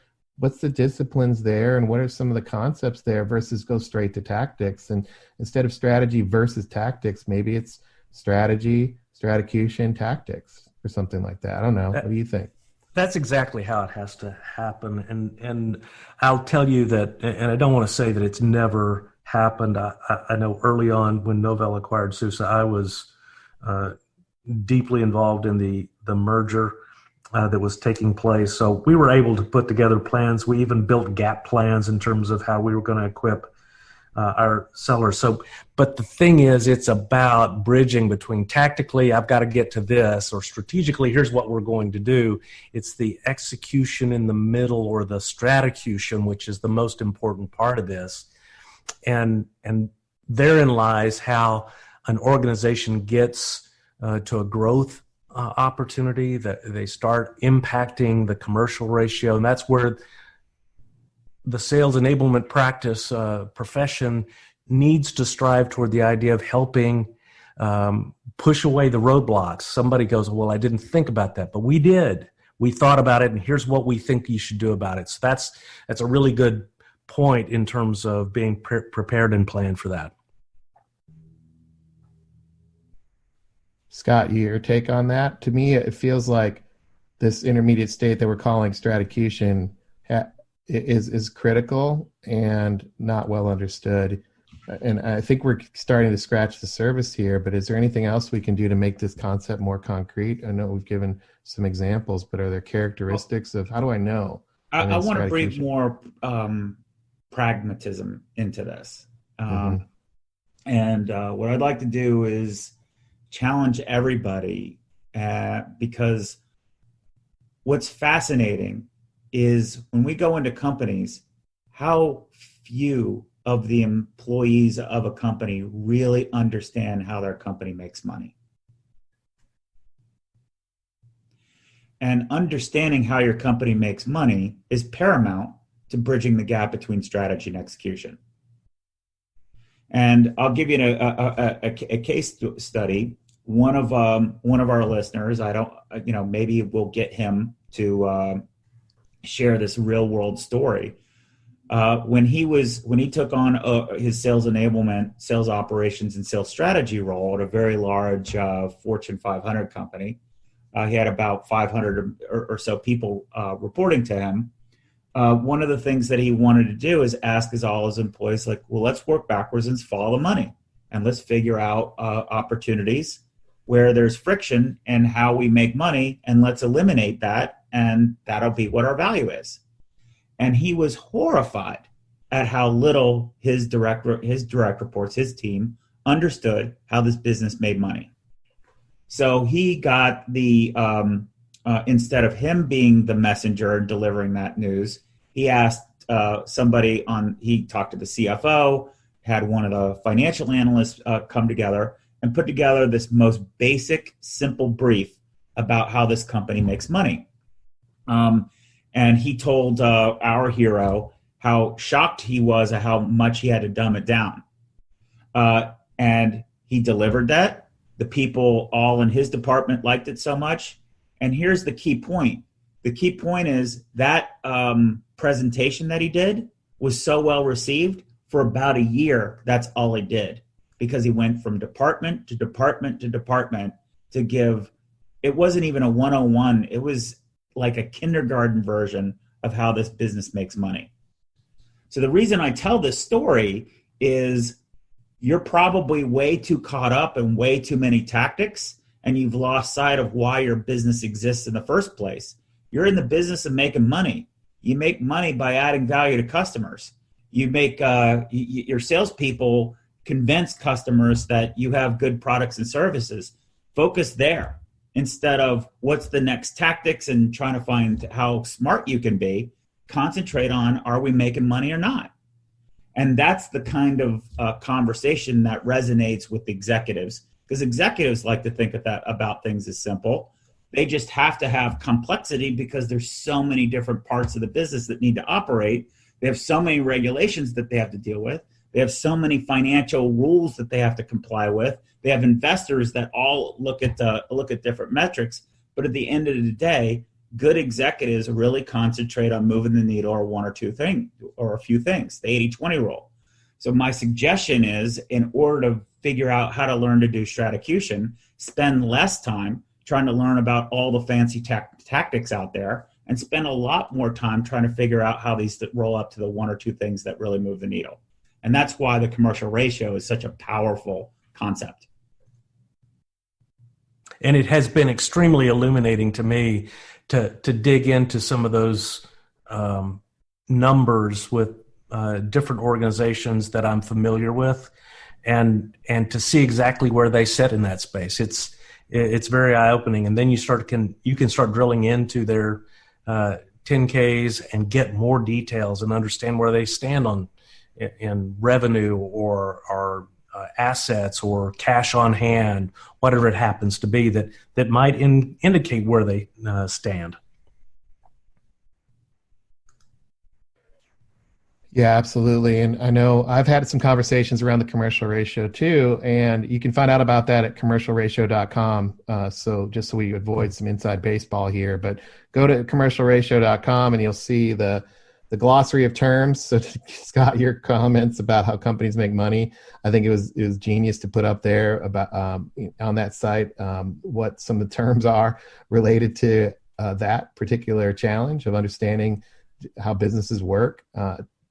disciplines there, and what are some of the concepts there versus go straight to tactics? And instead of strategy versus tactics, maybe it's strategy, Stratocution, tactics, or something like that. I don't know. What do you think? That's exactly how it has to happen. And I'll tell you that, and I don't want to say that it's never happened. I know early on when Novell acquired SUSE, I was deeply involved in the merger that was taking place. So we were able to put together plans. We even built gap plans in terms of how we were going to equip our sellers. So, but the thing is, it's about bridging between tactically, I've got to get to this, or strategically, here's what we're going to do. It's the execution in the middle, or the Stratocution, which is the most important part of this. And therein lies how an organization gets to a growth opportunity, that they start impacting the commercial ratio. And that's where the sales enablement practice profession needs to strive toward the idea of helping push away the roadblocks. Somebody goes, well, I didn't think about that, but we did. We thought about it, and here's what we think you should do about it. So that's a really good point in terms of being prepared and planned for that. Scott, your take on that? To me, it feels like this intermediate state that we're calling Stratocution is critical and not well understood. And I think we're starting to scratch the surface here, but is there anything else we can do to make this concept more concrete? I know we've given some examples, but are there characteristics of, how do I know? I want to bring more pragmatism into this. And what I'd like to do is challenge everybody, because what's fascinating is when we go into companies, how few of the employees of a company really understand how their company makes money. And understanding how your company makes money is paramount to bridging the gap between strategy and execution. And I'll give you a case study. One of our listeners, maybe we'll get him to share this real world story. When he took on his sales enablement, sales operations, and sales strategy role at a very large Fortune 500 company, he had about 500 or so people reporting to him. one of the things that he wanted to do is ask all his employees, like, well, let's work backwards and follow the money. And let's figure out opportunities where there's friction and how we make money, and let's eliminate that, and that'll be what our value is. And he was horrified at how little his direct reports, his team, understood how this business made money. So he got the, instead of him being the messenger and delivering that news, he asked he talked to the CFO, had one of the financial analysts come together and put together this most basic, simple brief about how this company makes money. And he told our hero how shocked he was at how much he had to dumb it down. And he delivered that. The people all in his department liked it so much. And here's the key point. The key point is that presentation that he did was so well received. For about a year, that's all he did, because he went from department to department to department to give. It wasn't even a 101. It was like a kindergarten version of how this business makes money. So the reason I tell this story is you're probably way too caught up in way too many tactics, and you've lost sight of why your business exists in the first place. You're in the business of making money. You make money by adding value to customers. You make your salespeople convince customers that you have good products and services. Focus there instead of what's the next tactics and trying to find how smart you can be. Concentrate on, are we making money or not? And that's the kind of conversation that resonates with executives, because executives like to think of that about things as simple. They just have to have complexity because there's so many different parts of the business that need to operate. They have so many regulations that they have to deal with. They have so many financial rules that they have to comply with. They have investors that all look at different metrics. But at the end of the day, good executives really concentrate on moving the needle or one or two things or a few things, the 80-20 rule. So my suggestion is, in order to figure out how to learn to do stratocution, spend less time trying to learn about all the fancy tactics out there, and spend a lot more time trying to figure out how these roll up to the one or two things that really move the needle. And that's why the commercial ratio is such a powerful concept. And it has been extremely illuminating to me to dig into some of those numbers with different organizations that I'm familiar with, and to see exactly where they sit in that space. It's very eye-opening. And then you can start drilling into their 10Ks and get more details and understand where they stand in revenue or assets or cash on hand, whatever it happens to be that might indicate where they stand. Yeah, absolutely. And I know I've had some conversations around the commercial ratio too, and you can find out about that at commercialratio.com. So just so we avoid some inside baseball here, but go to commercialratio.com and you'll see the glossary of terms. So Scott, your comments about how companies make money, I think it was genius to put up there about on that site what some of the terms are related to that particular challenge of understanding how businesses work.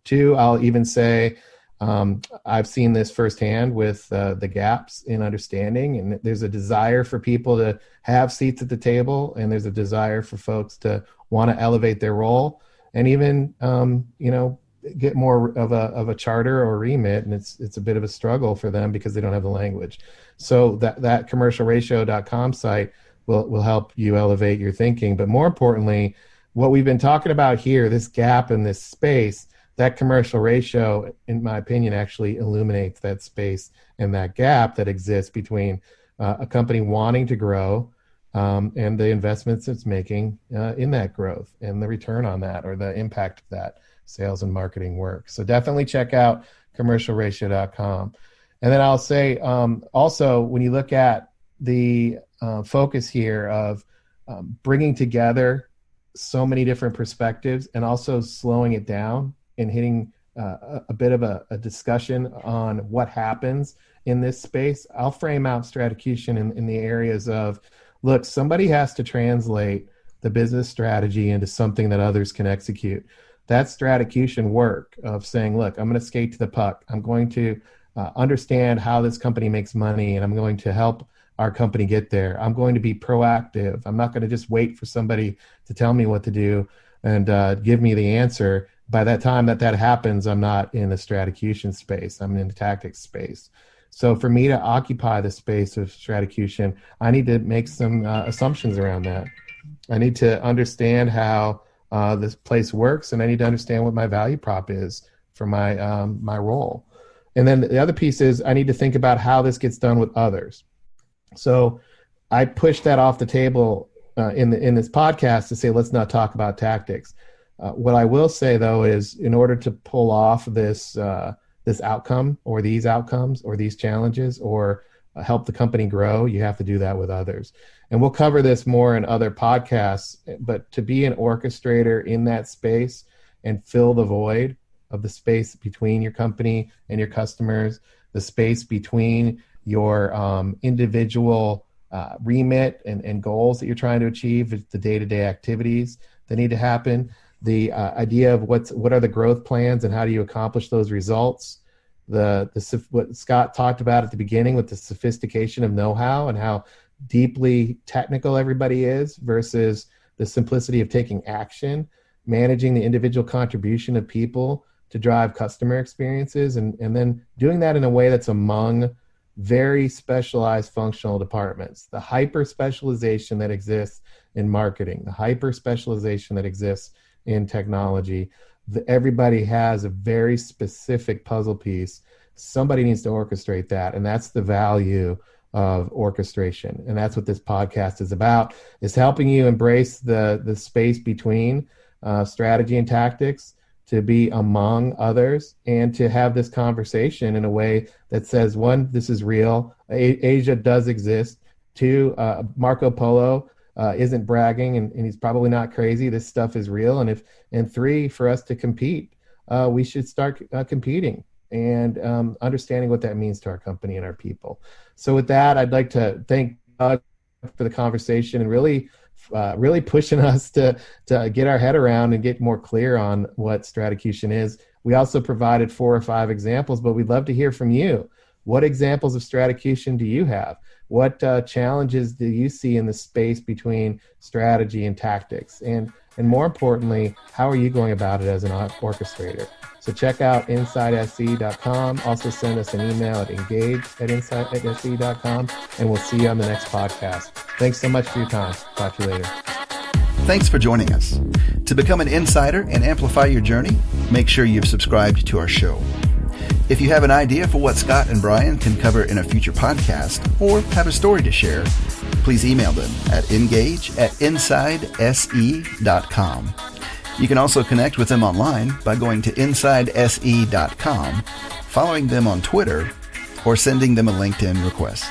Two, I'll even say I've seen this firsthand with the gaps in understanding, and there's a desire for people to have seats at the table, and there's a desire for folks to want to elevate their role and even get more of a charter or remit, and it's a bit of a struggle for them because they don't have the language. So that commercialratio.com site will help you elevate your thinking. But more importantly, what we've been talking about here, this gap in this space, that commercial ratio, in my opinion, actually illuminates that space and that gap that exists between a company wanting to grow and the investments it's making in that growth and the return on that or the impact of that sales and marketing work. So definitely check out commercialratio.com. And then I'll say also, when you look at the focus here of bringing together so many different perspectives and also slowing it down and hitting a bit of a discussion on what happens in this space, I'll frame out stratocution in the areas of, look, somebody has to translate the business strategy into something that others can execute. That's stratocution work of saying, look, I'm going to skate to the puck. I'm going to understand how this company makes money, and I'm going to help our company get there. I'm going to be proactive. I'm not going to just wait for somebody to tell me what to do and give me the answer. By that time that happens, I'm not in the stratocution space. I'm in the tactics space. So for me to occupy the space of stratocution, I need to make some assumptions around that. I need to understand how this place works, and I need to understand what my value prop is for my role. And then the other piece is I need to think about how this gets done with others. So I pushed that off the table in this podcast to say, let's not talk about tactics. What I will say, though, is in order to pull off this outcome or these outcomes or these challenges or help the company grow, you have to do that with others. And we'll cover this more in other podcasts, but to be an orchestrator in that space and fill the void of the space between your company and your customers, the space between your individual remit and goals that you're trying to achieve, the day-to-day activities that need to happen, the idea of what are the growth plans and how do you accomplish those results, what Scott talked about at the beginning with the sophistication of know-how and how deeply technical everybody is versus the simplicity of taking action, managing the individual contribution of people to drive customer experiences, and then doing that in a way that's among very specialized functional departments. The hyper specialization that exists in marketing, the hyper specialization that exists in technology, everybody has a very specific puzzle piece. Somebody needs to orchestrate that, and that's the value of orchestration. And that's what this podcast is about, is helping you embrace the space between strategy and tactics, to be among others, and to have this conversation in a way that says, one, this is real. Asia does exist. Two, Marco Polo isn't bragging, and he's probably not crazy. This stuff is real. And three, for us to compete, we should start competing and understanding what that means to our company and our people. So with that, I'd like to thank Doug for the conversation and really pushing us to get our head around and get more clear on what stratocution is. We also provided 4 or 5 examples, but we'd love to hear from you. What examples of stratocution do you have? What challenges do you see in the space between strategy and tactics? And more importantly, how are you going about it as an orchestrator? So check out InsideSE.com. Also send us an email at engage@InsideSE.com, and we'll see you on the next podcast. Thanks so much for your time. Talk to you later. Thanks for joining us. To become an insider and amplify your journey, make sure you've subscribed to our show. If you have an idea for what Scott and Brian can cover in a future podcast or have a story to share, please email them at engage@InsideSE.com. You can also connect with them online by going to InsideSE.com, following them on Twitter, or sending them a LinkedIn request.